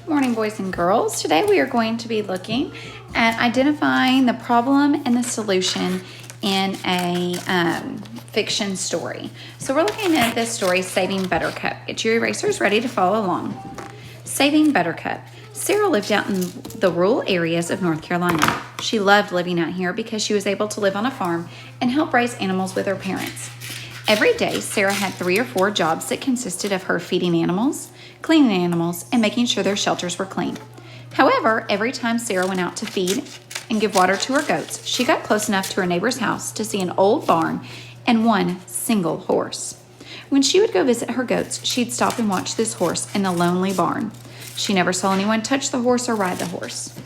Good morning, boys and girls. Today we are going to be looking at identifying the problem and the solution in a fiction story. So we're looking at this story, Saving Buttercup. Get your erasers ready to follow along. Saving Buttercup. Sarah lived out in the rural areas of North Carolina. She loved living out here because she was able to live on a farm and help raise animals with her parents. Every day, Sarah had 3 or 4 jobs that consisted of her feeding animals, cleaning animals, and making sure their shelters were clean. However, every time Sarah went out to feed and give water to her goats, she got close enough to her neighbor's house to see an old barn and one single horse. When she would go visit her goats, she'd stop and watch this horse in the lonely barn. She never saw anyone touch the horse or ride the horse.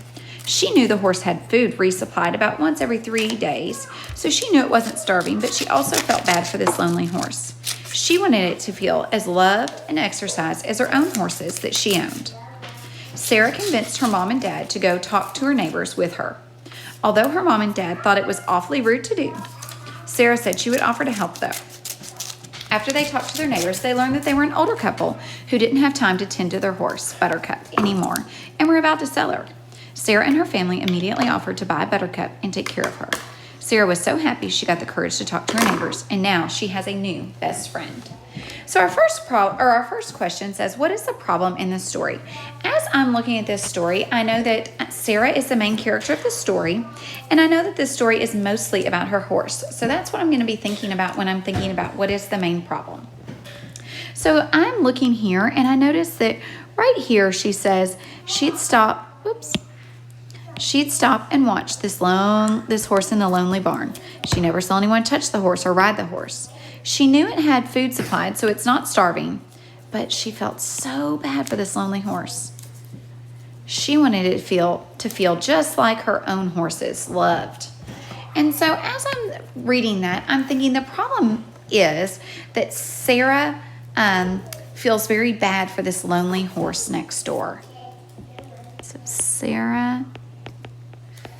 She knew the horse had food resupplied about once every 3 days, so she knew it wasn't starving, but she also felt bad for this lonely horse. She wanted it to feel as loved and exercised as her own horses that she owned. Sarah convinced her mom and dad to go talk to her neighbors with her. Although her mom and dad thought it was awfully rude to do, Sarah said she would offer to help though. After they talked to their neighbors, they learned that they were an older couple who didn't have time to tend to their horse, Buttercup, anymore, and were about to sell her. Sarah and her family immediately offered to buy Buttercup and take care of her. Sarah was so happy she got the courage to talk to her neighbors, and now she has a new best friend. So our first question says, what is the problem in this story? As I'm looking at this story, I know that Sarah is the main character of the story, and I know that this story is mostly about her horse. So that's what I'm going to be thinking about when I'm thinking about what is the main problem. So I'm looking here, and I notice that right here she says she'd stop and watch this horse in the lonely barn. She never saw anyone touch the horse or ride the horse. She knew it had food supplied, so it's not starving, but she felt so bad for this lonely horse. She wanted it to feel just like her own horses, loved. And so as I'm reading that, I'm thinking the problem is that Sarah feels very bad for this lonely horse next door. So Sarah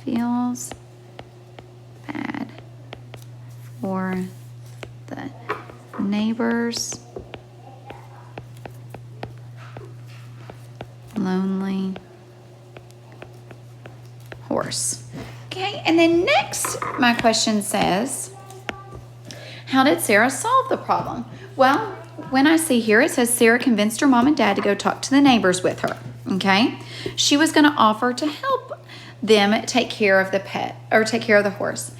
feels bad for the neighbor's lonely horse. Okay, and then next my question says, how did Sarah solve the problem? Well, when I see here, it says Sarah convinced her mom and dad to go talk to the neighbors with her. Okay, she was going to offer to help them take care of the pet or take care of the horse.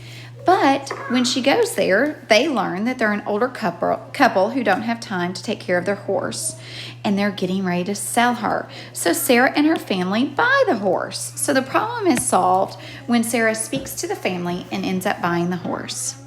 But when she goes there, they learn that they're an older couple who don't have time to take care of their horse, and they're getting ready to sell her. So Sarah and her family buy the horse. So the problem is solved when Sarah speaks to the family and ends up buying the horse.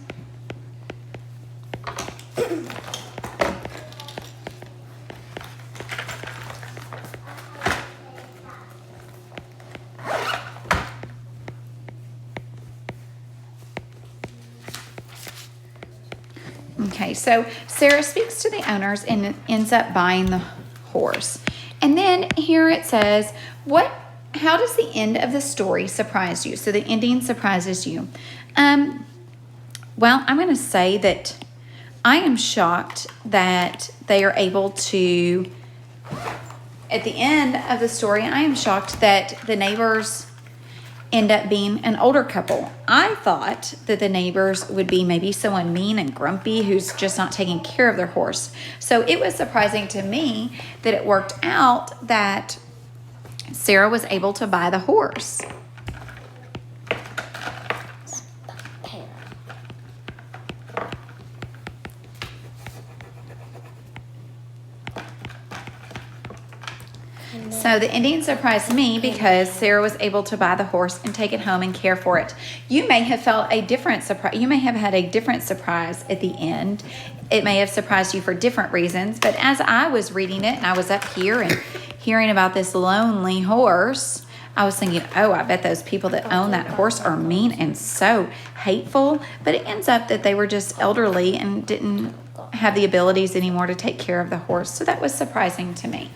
Okay, so Sarah speaks to the owners and ends up buying the horse. And then here it says, how does the end of the story surprise you? So the ending surprises you. Well, I'm going to say that I am shocked that they are able to, at the end of the story, I am shocked that the neighbors end up being an older couple. I thought that the neighbors would be maybe someone mean and grumpy who's just not taking care of their horse. So it was surprising to me that it worked out that Sarah was able to buy the horse. So the ending surprised me because Sarah was able to buy the horse and take it home and care for it. You may have felt a different surprise. You may have had a different surprise at the end. It may have surprised you for different reasons. But as I was reading it and I was up here and hearing about this lonely horse, I was thinking, oh, I bet those people that own that horse are mean and so hateful. But it ends up that they were just elderly and didn't have the abilities anymore to take care of the horse. So that was surprising to me.